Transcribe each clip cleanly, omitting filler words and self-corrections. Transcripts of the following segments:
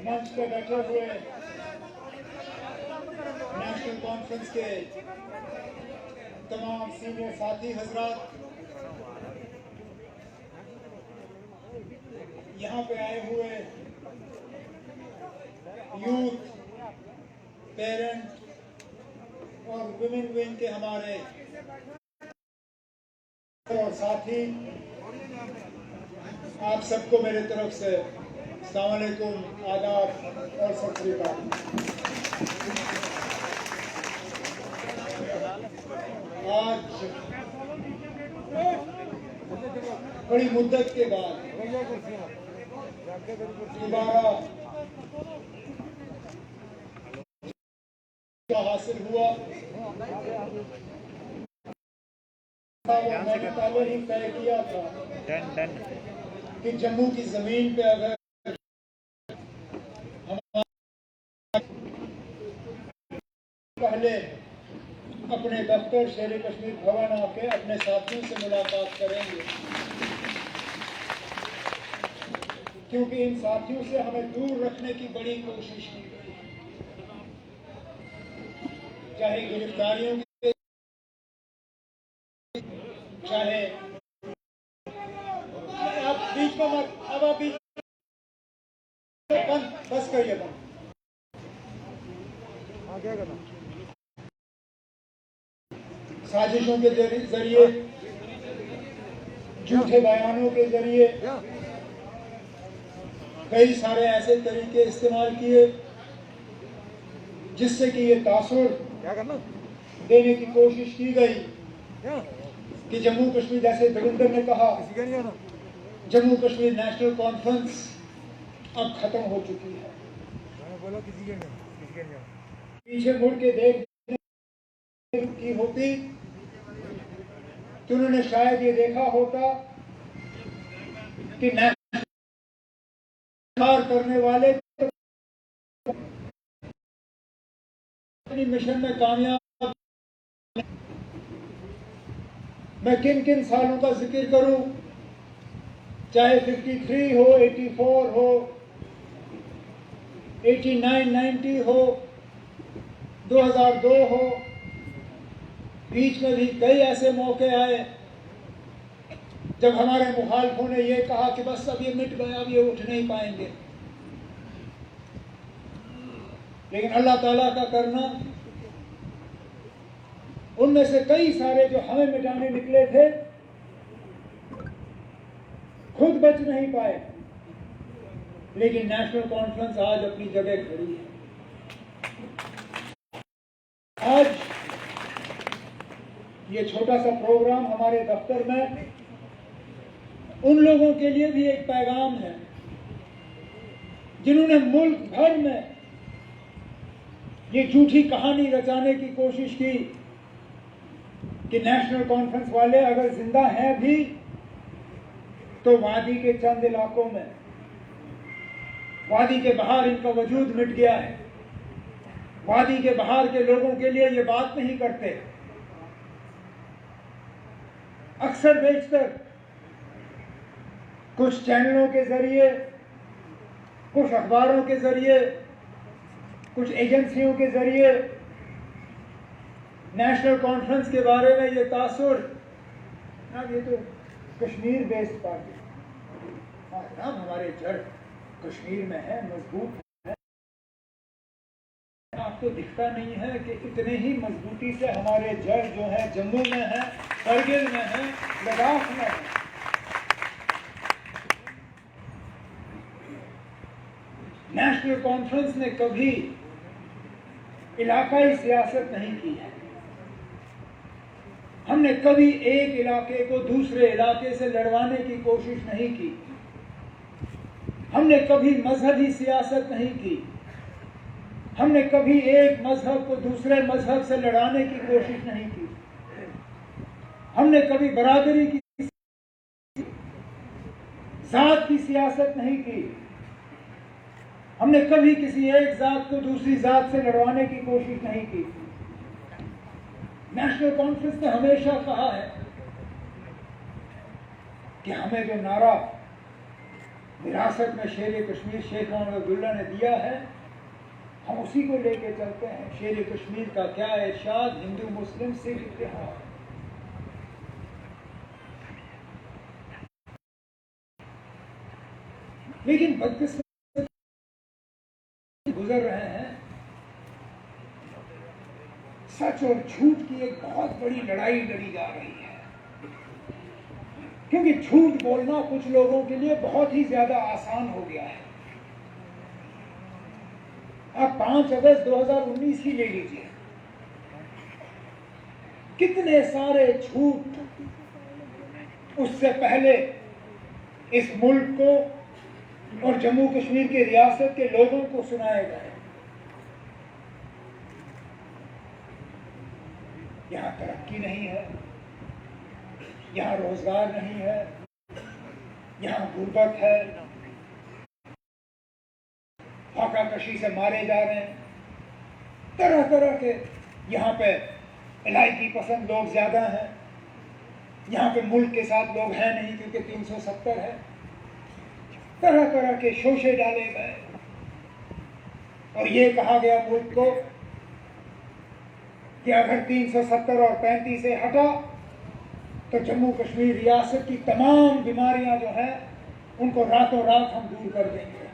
मंच पे बैठे हुए नेशनल कॉन्फ्रेंस के तमाम सीनियर साथी हजरात, यहाँ पे आए हुए यूथ, पेरेंट और वुमेन विंग के हमारे और साथी, आप सबको मेरे तरफ से अस्सलाम वालेकुम, आदाब और सत श्री अकाल। आज बड़ी मुद्दत के बाद दोबारा हासिल हुआ। मैंने पहले ही तय किया था कि जम्मू की जमीन पे अगर पहले अपने दफ्तर शेर कश्मीर भवन आके अपने साथियों से मुलाकात करेंगे, क्योंकि इन साथियों से हमें दूर रखने की बड़ी कोशिश की गई, चाहे गिरफ्तारियों की, चाहे आप बीच में मत, अब आप बीच बंद, बस करिए बंद। क्या करना? साजिशों के जरिए, झूठे बयानों के जरिए कई सारे ऐसे तरीके इस्तेमाल किए जिससे कि ये तासुर देने की कोशिश की गई कि जम्मू कश्मीर, जैसे देवेंद्र ने कहा, जम्मू कश्मीर नेशनल कॉन्फ्रेंस अब खत्म हो चुकी है। पीछे मुड़ के देखने की होती तो उन्होंने शायद ये देखा होता कि करने वाले अपनी मिशन में कामयाब। मैं किन किन सालों का जिक्र करूं, चाहे 53 हो, 84 हो, 89, 90 हो, 2002 हो, बीच में भी कई ऐसे मौके आए जब हमारे मुखालिफों ने यह कहा कि बस अब ये मिट गया, अब ये उठ नहीं पाएंगे। लेकिन अल्लाह ताला का करना, उनमें से कई सारे जो हमें मिटाने निकले थे खुद बच नहीं पाए, लेकिन नेशनल कॉन्फ्रेंस आज अपनी जगह खड़ी है। आज ये छोटा सा प्रोग्राम हमारे दफ्तर में उन लोगों के लिए भी एक पैगाम है जिन्होंने मुल्क भर में ये झूठी कहानी रचाने की कोशिश की कि नेशनल कॉन्फ्रेंस वाले अगर जिंदा हैं भी तो वादी के चंद इलाकों में, वादी के बाहर इनका वजूद मिट गया है। वादी के बाहर के लोगों के लिए ये बात नहीं करते। अक्सर बेशतर कुछ चैनलों के जरिए, कुछ अखबारों के जरिए, कुछ एजेंसियों के जरिए नेशनल कॉन्फ्रेंस के बारे में ये तासुर, ना ये तो कश्मीर बेस्ड पार्टी, ना हमारे जड़ कश्मीर में है, मजबूत है। आपको दिखता नहीं है कि इतने ही मजबूती से हमारे जड़ जो है जम्मू में है, करगिल में है, लद्दाख में है। नेशनल कॉन्फ्रेंस ने कभी इलाकाई सियासत नहीं की है। हमने कभी एक इलाके को दूसरे इलाके से लड़वाने की कोशिश नहीं की। हमने कभी मजहबी सियासत नहीं की। हमने कभी एक मजहब को दूसरे मजहब से लड़ाने की कोशिश नहीं की। हमने कभी बरादरी की, जात की सियासत नहीं की। हमने कभी किसी एक जात को दूसरी जात से लड़वाने की कोशिश नहीं की। नेशनल कॉन्फ्रेंस ने हमेशा कहा है कि हमें जो नारा विरासत में शेर कश्मीर शेख मोहम्मद अब्दुल्ला ने दिया है, हम उसी को लेके चलते हैं। शेर कश्मीर का क्या इरशाद, हिंदू मुस्लिम सिख इत्तेहाद। लेकिन बदकिस्मत गुजर रहे हैं, सच और झूठ की एक बहुत बड़ी लड़ाई लड़ी जा रही है, क्योंकि झूठ बोलना कुछ लोगों के लिए बहुत ही ज्यादा आसान हो गया है। आप 5 अगस्त 2019 ही ले लीजिए, कितने सारे झूठ उससे पहले इस मुल्क को और जम्मू कश्मीर की रियासत के लोगों को सुनाए गए। यहां तरक्की नहीं है, यहां रोजगार नहीं है, यहां गुर्बत है, फाकाकशी से मारे जा रहे हैं, तरह तरह के यहां पे इलायची पसंद लोग ज्यादा हैं, यहां पे मुल्क के साथ लोग हैं नहीं क्योंकि 370 है, तरह तरह के शोषे डाले गए और ये कहा गया मुल्क को कि अगर 370 और 35 से हटा तो जम्मू कश्मीर रियासत की तमाम बीमारियां जो हैं उनको रातों रात हम दूर कर देंगे।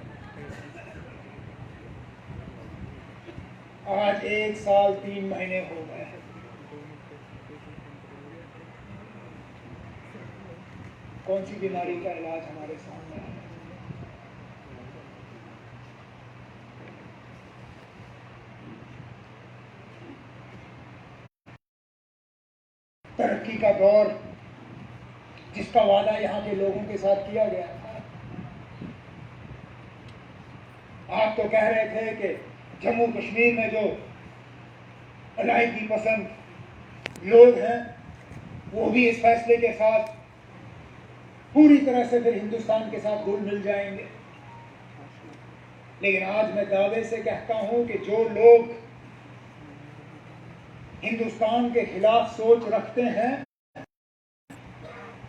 आज 1 साल 3 महीने हो गए हैं, कौन सी बीमारी का इलाज हमारे सामने है? तरक्की का दौर जिसका वादा यहाँ के लोगों के साथ किया गया था, आप तो कह रहे थे कि जम्मू कश्मीर में जो अलायदी पसंद लोग हैं वो भी इस फैसले के साथ पूरी तरह से फिर हिंदुस्तान के साथ घुल मिल जाएंगे। लेकिन आज मैं दावे से कहता हूं कि जो लोग हिंदुस्तान के खिलाफ सोच रखते हैं,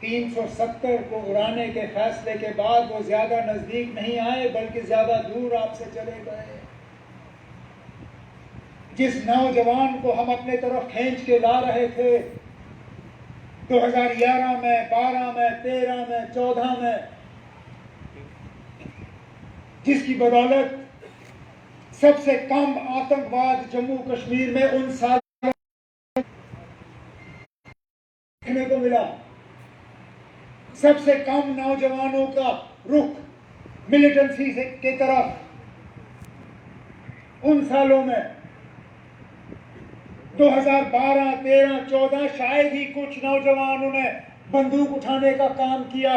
370 को उड़ाने के फैसले के बाद वो ज्यादा नजदीक नहीं आए बल्कि ज्यादा दूर आपसे चले गए। जिस नौजवान को हम अपने तरफ खींच के ला रहे थे 2011 में, 12 में, 13 में, 14 में, जिसकी बदौलत सबसे कम आतंकवाद जम्मू कश्मीर में उन साल देखने को मिला, सबसे कम नौजवानों का रुख मिलिटेंसी के तरफ उन सालों में 2012, 13, 14 शायद ही कुछ नौजवानों ने बंदूक उठाने का काम किया।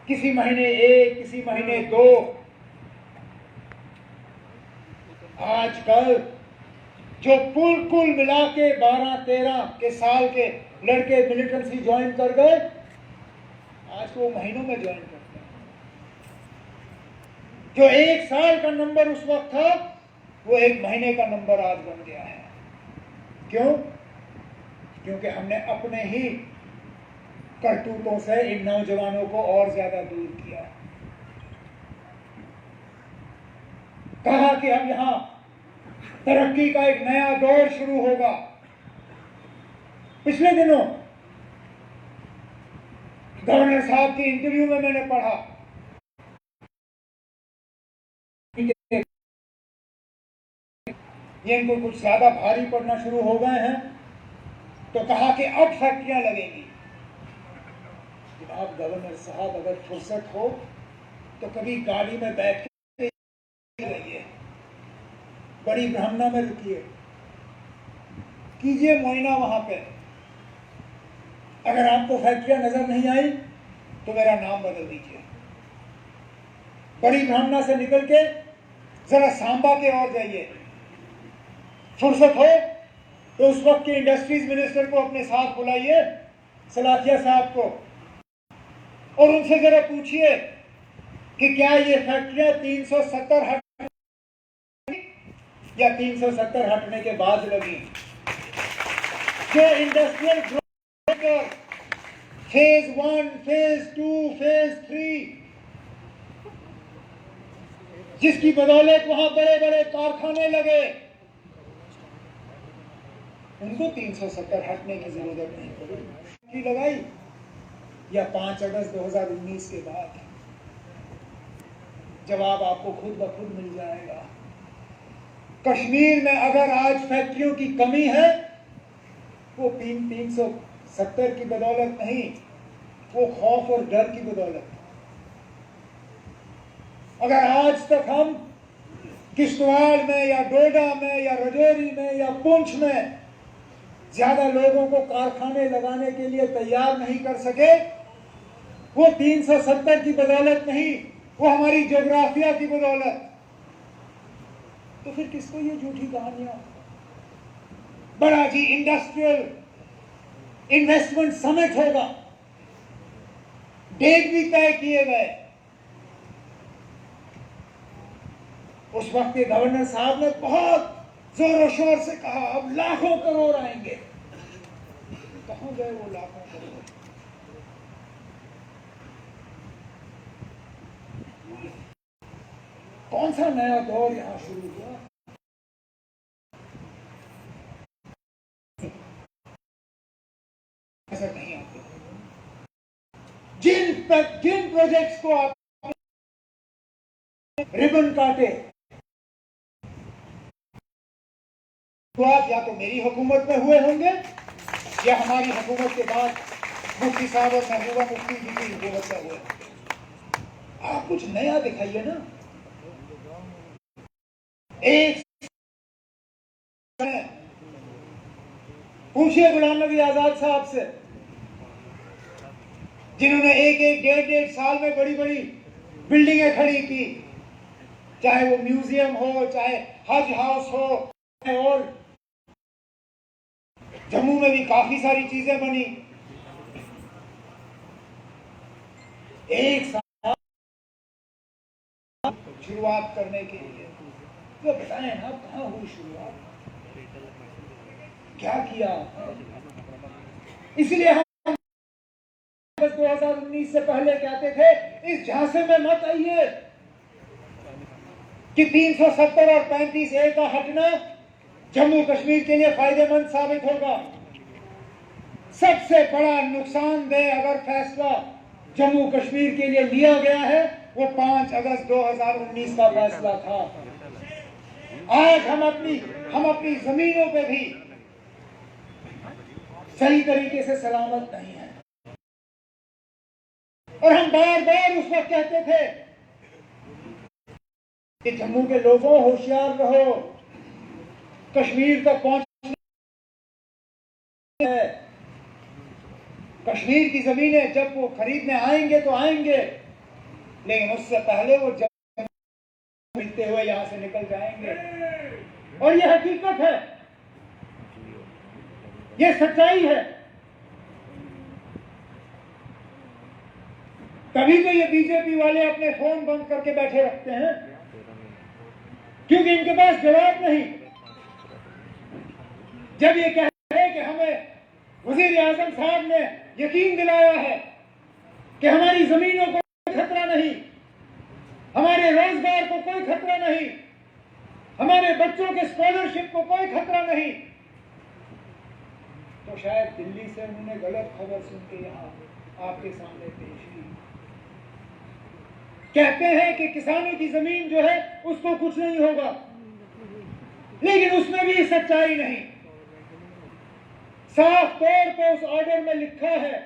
किसी महीने 1, किसी महीने 2। आजकल जो कुल मिला के 12-13 के साल के लड़के मिलिटेंसी ज्वाइन कर गए, आज तो वो महीनों में ज्वाइन करते हैं। जो 1 साल का नंबर उस वक्त था वो 1 महीने का नंबर आज बन गया है। क्यों? क्योंकि हमने अपने ही करतूतों से इन नौजवानों को और ज्यादा दूर किया। कहा कि अब यहां तरक्की का एक नया दौर शुरू होगा। पिछले दिनों गवर्नर साहब की इंटरव्यू में मैंने पढ़ा ये इनको कुछ ज्यादा भारी पड़ना शुरू हो गए हैं, तो कहा कि अब फैक्ट्रियां लगेंगी। जनाब गवर्नर साहब, अगर फुर्सत हो तो कभी गाड़ी में बैठ के रहिए, बड़ी ब्राह्मणा में रुकिए, कीजिए मुआयना वहां पे। अगर आपको फैक्ट्रियां नजर नहीं आई तो मेरा नाम बदल दीजिए। बड़ी ब्राह्मणा से निकल के जरा सांबा के और जाइए। फुर्सत हो तो उस वक्त के इंडस्ट्रीज मिनिस्टर को अपने साथ बुलाइए, सलाखिया साहब को, और उनसे जरा पूछिए कि क्या ये फैक्ट्रियां 370 या 370 हटने के बाद लगी। जो industrial growth phase 1, phase 2, phase 3 जिसकी बदौलत वहां बड़े बड़े कारखाने लगे, उनको 370 हटने की जरूरत नहीं पड़ी लगाई, या 5 अगस्त 2019 के बाद? जवाब आपको खुद ब खुद मिल जाएगा। कश्मीर में अगर आज फैक्ट्रियों की कमी है, वो 370 की बदौलत नहीं, वो खौफ और डर की बदौलत। अगर आज तक हम किश्तवाड़ में या डोडा में या राजौरी में या पुंछ में ज्यादा लोगों को कारखाने लगाने के लिए तैयार नहीं कर सके, वो 370 की बदौलत नहीं, वो हमारी ज्योग्राफिया की बदौलत। तो फिर किसको ये झूठी कहानियां? बड़ा जी इंडस्ट्रियल इन्वेस्टमेंट समिट होगा, डेट भी तय किए गए। उस वक्त के गवर्नर साहब ने बहुत जोरों शोर से कहा अब लाखों करोड़ आएंगे। कहां गए वो लाखों करोड़? कौन सा नया दौर यहां शुरू हुआ? ऐसा नहीं आते। जिन प्रोजेक्ट्स को आप रिबन काटे, तो आप या तो मेरी हुकूमत में हुए होंगे या हमारी हुकूमत के बाद मुफ्ती साहब और महबूबा मुफ्ती जी की हुकूमत में हुए होंगे। आप कुछ नया दिखाइए ना। एक पूछिए गुलाम नबी आजाद साहब से, जिन्होंने एक डेढ़ साल में बड़ी बड़ी बिल्डिंगें खड़ी की, चाहे वो म्यूजियम हो, चाहे हज हाउस हो, और जम्मू में भी काफी सारी चीजें बनी। एक साल शुरुआत करने के लिए तो बताएं ना, कहां हुई शुरुआत, क्या किया? इसलिए हम 2019 से पहले कहते थे इस झांसे में मत आइए कि 370 और 35A का हटना जम्मू कश्मीर के लिए फायदेमंद साबित होगा। सबसे बड़ा नुकसानदेह अगर फैसला जम्मू कश्मीर के लिए लिया गया है, वो 5 अगस्त 2019 का फैसला था। आज हम अपनी जमीनों पे भी सही तरीके से सलामत नहीं है, और हम बार बार उस वक्त कहते थे कि जम्मू के लोगों होशियार रहो, कश्मीर तक पहुंचना है। कश्मीर की जमीनें जब वो खरीदने आएंगे तो आएंगे, लेकिन उससे पहले वो जब मिलते हुए यहां से निकल जाएंगे। और ये हकीकत है, ये सच्चाई है। तभी तो ये बीजेपी वाले अपने फोन बंद करके बैठे रखते हैं, क्योंकि इनके पास जवाब नहीं। जब ये कहते हैं कि हमें वजीर आजम साहब ने यकीन दिलाया है कि हमारी जमीनों को कोई खतरा नहीं, हमारे रोजगार को कोई खतरा नहीं, हमारे बच्चों के स्कॉलरशिप को कोई खतरा नहीं, तो शायद दिल्ली से उन्होंने गलत खबर सुन के यहां आपके सामने पेश की। कहते हैं कि किसानों की जमीन जो है उसको कुछ नहीं होगा, लेकिन उसमें भी सच्चाई नहीं। साफ तौर पर उस ऑर्डर में लिखा है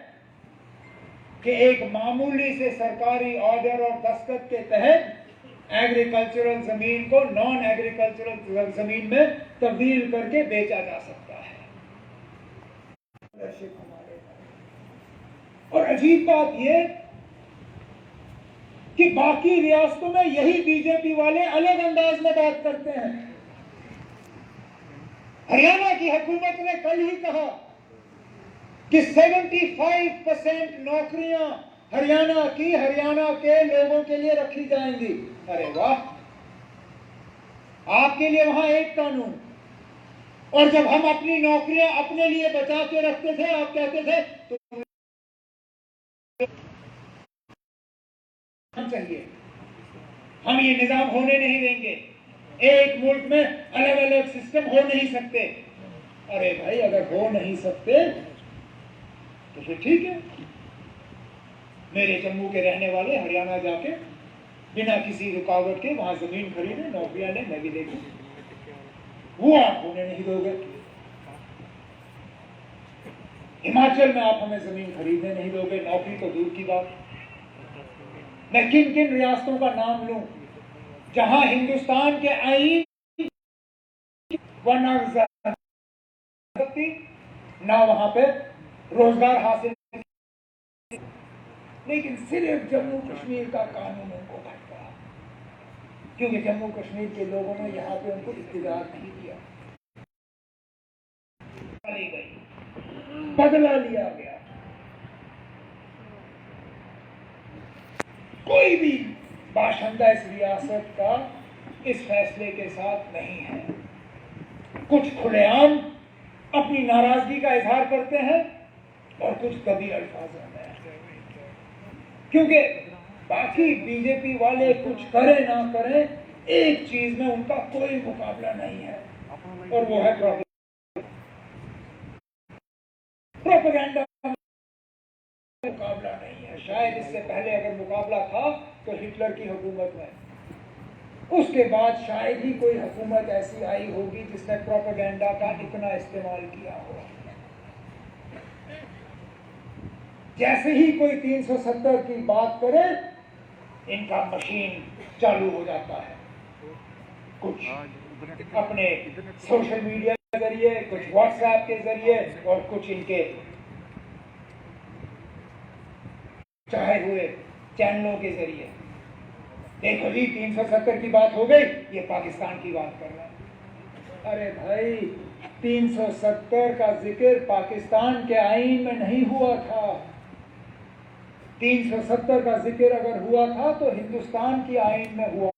कि एक मामूली से सरकारी ऑर्डर और दस्तखत के तहत एग्रीकल्चरल जमीन को नॉन एग्रीकल्चरल जमीन में तब्दील करके बेचा जा सकता है। और अजीब बात यह कि बाकी रियासतों में यही बीजेपी वाले अलग अंदाज में बात करते हैं। हरियाणा की हुकूमत ने कल ही कहा कि 75% नौकरियां हरियाणा के लोगों के लिए रखी जाएंगी। अरे वाह, आपके लिए वहां एक कानून, और जब हम अपनी नौकरियां अपने लिए बचा के रखते थे, आप कहते थे तो चाहिए। हम ये निजाम होने नहीं देंगे। एक मुल्क में अलग अलग सिस्टम हो नहीं सकते। अरे भाई, अगर हो नहीं सकते तो फिर ठीक है। मेरे जम्मू के रहने वाले हरियाणा जाके बिना किसी रुकावट के वहां जमीन खरीदे, नौकरियां लें, मैं भी देखूं। वो आप होने नहीं दोगे। हिमाचल में आप हमें जमीन खरीदने नहीं दोगे, नौकरी तो दूर की बात। मैं किन किन रियासतों का नाम लूं जहां हिंदुस्तान के आईन ना वहां पे रोजगार हासिल, लेकिन सिर्फ जम्मू कश्मीर का कानून उनको भटका, क्योंकि जम्मू कश्मीर के लोगों ने यहाँ पे उनको इख्तियार नहीं दिया, बदला लिया गया। कोई भी बाशिंदा इस रियासत का इस फैसले के साथ नहीं है। कुछ खुलेआम अपनी नाराजगी का इजहार करते हैं और कुछ कभी अल्फाजों में, क्योंकि बाकी बीजेपी वाले कुछ करें ना करें, एक चीज में उनका कोई मुकाबला नहीं है, और वो है प्रोपेगेंडा। मुकाबला नहीं है। शायद इससे पहले अगर मुकाबला था तो हिटलर की हुकूमत में, उसके बाद शायद ही कोई हुकूमत ऐसी आई होगी जिसने प्रोपेगेंडा का इतना इस्तेमाल किया हो। जैसे ही कोई 370 की बात करे, इनका मशीन चालू हो जाता है। कुछ अपने सोशल मीडिया के जरिए, कुछ व्हाट्सएप के जरिए, और कुछ इनके चाहे हुए चैनलों के जरिए। देखो जी, 370 की बात हो गई, ये पाकिस्तान की बात कर रहा है। अरे भाई, 370 का जिक्र पाकिस्तान के आईन में नहीं हुआ था। 370 का जिक्र अगर हुआ था तो हिंदुस्तान की आईन में हुआ।